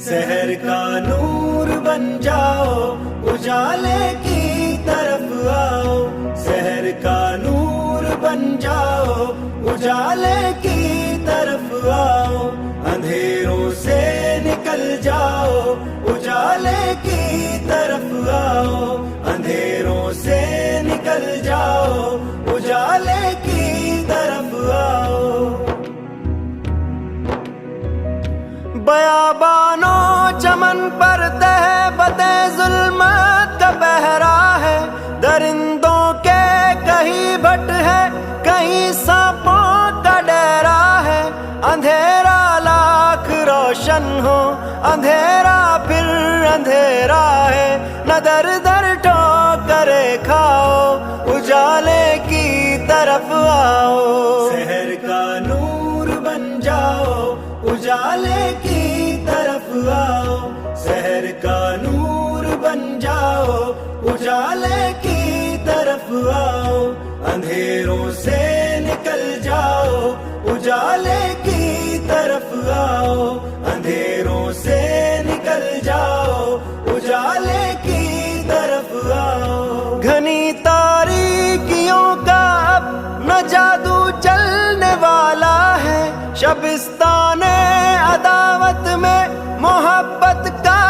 शहर का नूर बन जाओ, उजाले की तरफ आओ। शहर का नूर बन जाओ, उजाले की तरफ आओ। अंधेरों से निकल जाओ, उजाले की तरफ आओ। अंधेरों से निकल जाओ, उजाले की तरफ आओ। बयाबानों चमन पर तहबते जुल्मत का पहरा है। दरिंदों के कहीं भट है, कहीं सांपों का डेरा है। अंधेरा लाख रोशन हो, अंधेरा फिर अंधेरा है। न दर दर ठोकरे खाओ, उजाले की तरफ आओ। शहर का नूर बन जाओ, उजाले की तरफ आओ। शहर का नूर बन जाओ, उजाले की तरफ आओ। अंधेरों से निकल जाओ, उजाले की तरफ आओ। अंधेरों से निकल जाओ, उजाले की तरफ आओ। घनी तारीकियों का अब न जादू चलने वाला है। शबिस्ताने अदावत में मोहब्बत का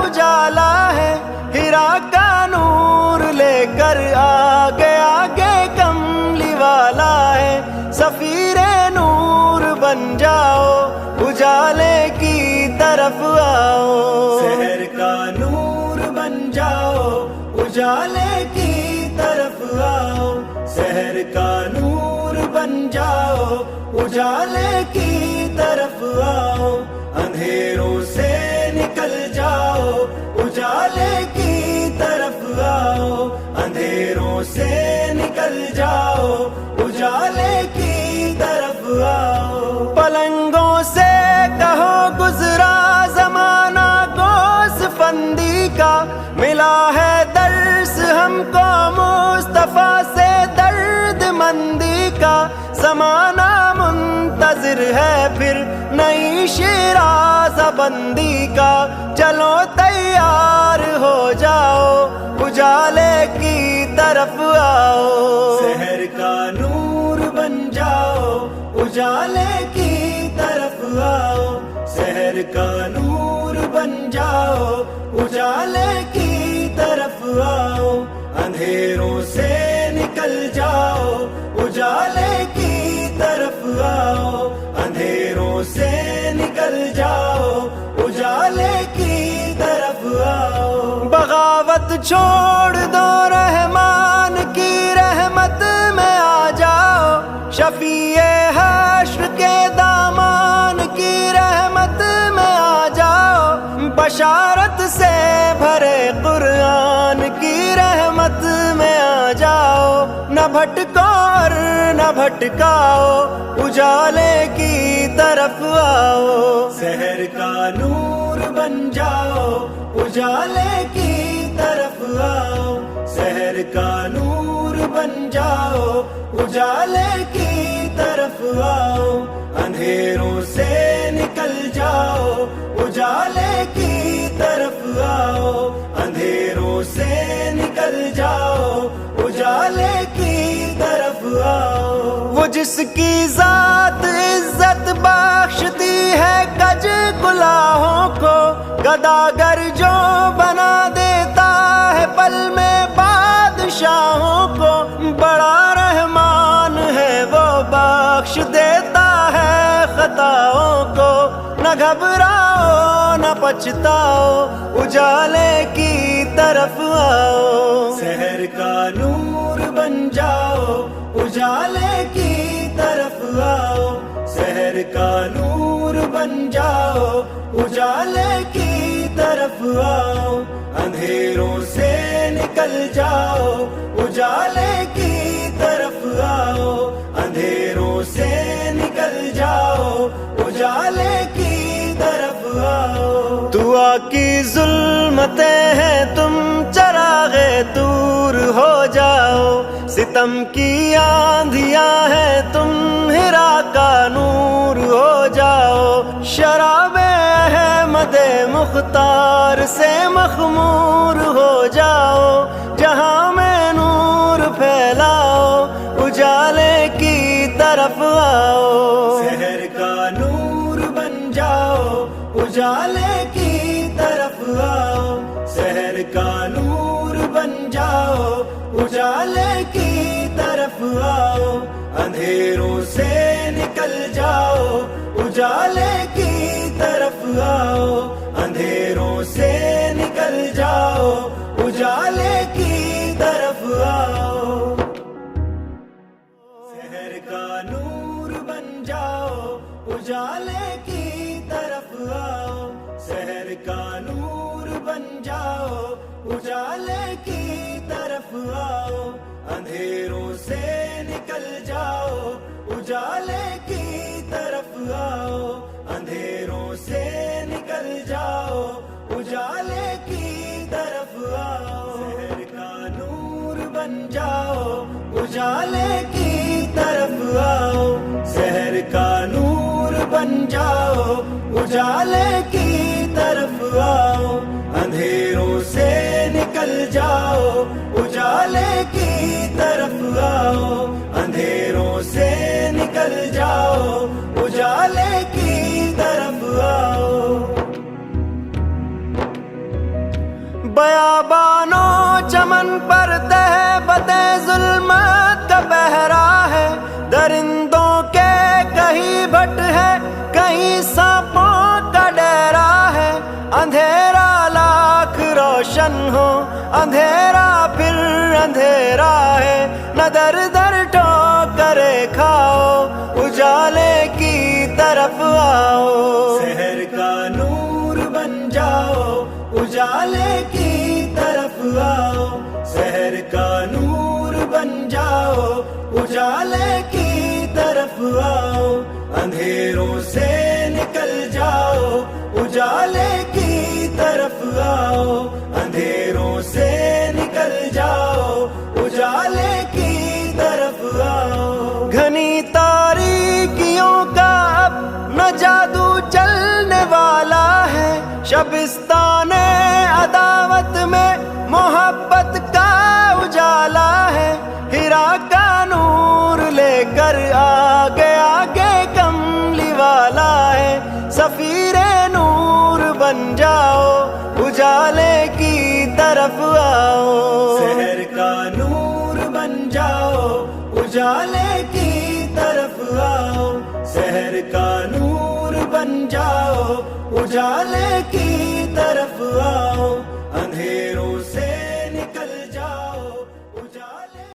उजाला है। हिरा का नूर लेकर आगे आगे कमली वाला है। सफीरे नूर बन जाओ, उजाले की तरफ आओ। शहर का नूर बन जाओ, उजाले की तरफ आओ। शहर का नूर बन जाओ, उजाले की तरफ आओ। अंधेरों से निकल जाओ, उजाले की तरफ आओ। अंधेरों से निकल जाओ, उजाले की तरफ आओ। पलंगों से कहो गुजरा जमाना गोसफंदी का। मिला है दर्स हमको मुस्तफा से दर्द मंदी का। ज़माना मुंतज़िर है फिर नई शिराज़बंदी का। चलो तैयार हो जाओ, उजाले की तरफ आओ। शहर का नूर बन जाओ, उजाले की तरफ आओ। शहर का नूर बन जाओ, उजाले की तरफ आओ। अंधेरों से निकल जाओ, उजाले की तरफ आओ। अंधेरों से निकल जाओ, उजाले की तरफ आओ। बगावत छोड़ दो, रहमान की रहमत में आ जाओ। शफीए हश्र के दामान की रहमत में आ जाओ। बशारत से भरे कुरान की रहमत में आ जाओ। न भटको और न भटकाओ, उजाले की तरफ आओ। शहर का नूर बन जाओ, उजाले की तरफ आओ। शहर का नूर बन जाओ, उजाले की तरफ आओ। अंधेरों से निकल जाओ, उजाले की तरफ आओ। अंधेरों से निकल जाओ, उजाले की तरफ आओ। वो जिसकी जात इज्जत बख्शती है कज गुलाहों को। गदागर जो बना देता है पल में बादशाहों को। बड़ा रहमान है वो, बख्श देता है खताओं को। न घबराओ न पछताओ, उजाले की तरफ आओ। शहर का नूर बन जाओ, उजाले की तरफ आओ। शहर का नूर बन जाओ, उजाले की तरफ आओ। अंधेरों से निकल जाओ, उजाले की तरफ आओ। अंधेरों से निकल जाओ, उजाले की तरफ आओ। दुआ की जुल्मतें हैं तुम चरागे दूर हो जाओ। सितम की आंधियां हैं तुम हिरा का नूर हो जाओ। शराबे अहमद یاد مختار سے مخمور ہو جاؤ، جہاں میں نور پھیلاؤ، اجالے کی طرف آؤ، شہر کا نور بن جاؤ، اجالے کی طرف آؤ، شہر کا نور بن جاؤ، اجالے کی طرف آؤ، اندھیروں سے نکل جاؤ، اجالے کی طرف آؤ، اندھیروں سے نکل جاؤ، اجالے کی طرف آؤ، شہر کا نور بن جاؤ، اجالے کی طرف آؤ، شہر کا نور بن جاؤ، اجالے کی طرف آؤ، اندھیروں سے نکل جاؤ، اجالے کی طرف آؤ، اندھیروں سے نکل جاؤ، اجالے کی طرف آؤ، شہر کا نور بن جاؤ، اجالے کی طرف آؤ، شہر کا نور بن جاؤ، اجالے کی طرف آؤ، اندھیروں سے نکل جاؤ، اجالے کی طرف آؤ، اندھیروں سے نکل جاؤ، اجالے کی طرف آؤ، بیابانوں چمن پر تہبت ظلمت کا پہرا ہے، درندوں کے کہیں بھٹ ہے، کہیں سانپوں کا ڈیرا ہے، اندھیرا لاکھ روشن ہو، اندھیرا پھر اندھیرا ہے، نہ در در ٹھوکریں کھاؤ، اجالے کی طرف آؤ، شہر کا نور بن جاؤ، اجالے کی طرف آؤ، شہر کا نور بن جاؤ، اجالے کی طرف آؤ، اندھیروں سے نکل جاؤ، اجالے کی طرف آؤ، اندھیروں سے نکل جاؤ، اجالے کی طرف آؤ، گھنی تاریکیوں کا اب نہ جادو چلنے والا ہے، شبستان عداوت میں محبت کا اجالا ہے، ہیرا کا نور لے کر آگے آگے کملی والا ہے، سفیر نور بن جاؤ، اجالے کی طرف آؤ، شہر کا نور بن جاؤ، اجالے کی طرف آؤ، شہر کا نور بن جاؤ، اجالے کی طرف آؤ،